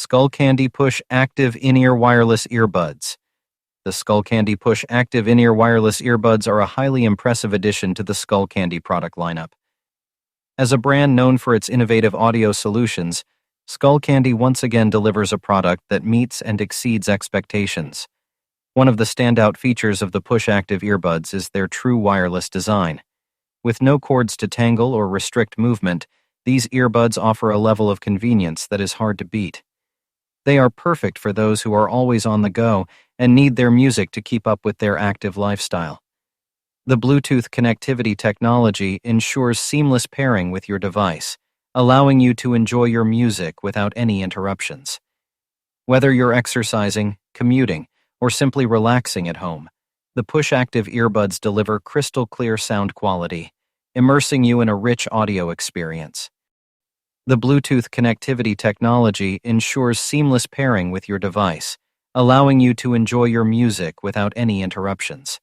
Skullcandy Push Active In-Ear Wireless Earbuds. The Skullcandy Push Active In-Ear Wireless Earbuds are a highly impressive addition to the Skullcandy product lineup. As a brand known for its innovative audio solutions, Skullcandy once again delivers a product that meets and exceeds expectations. One of the standout features of the Push Active earbuds is their true wireless design. With no cords to tangle or restrict movement, these earbuds offer a level of convenience that is hard to beat. They are perfect for those who are always on the go and need their music to keep up with their active lifestyle. The Bluetooth connectivity technology ensures seamless pairing with your device, allowing you to enjoy your music without any interruptions. Whether you're exercising, commuting, or simply relaxing at home, the Push Active earbuds deliver crystal clear sound quality, immersing you in a rich audio experience. The Bluetooth connectivity technology ensures seamless pairing with your device, allowing you to enjoy your music without any interruptions.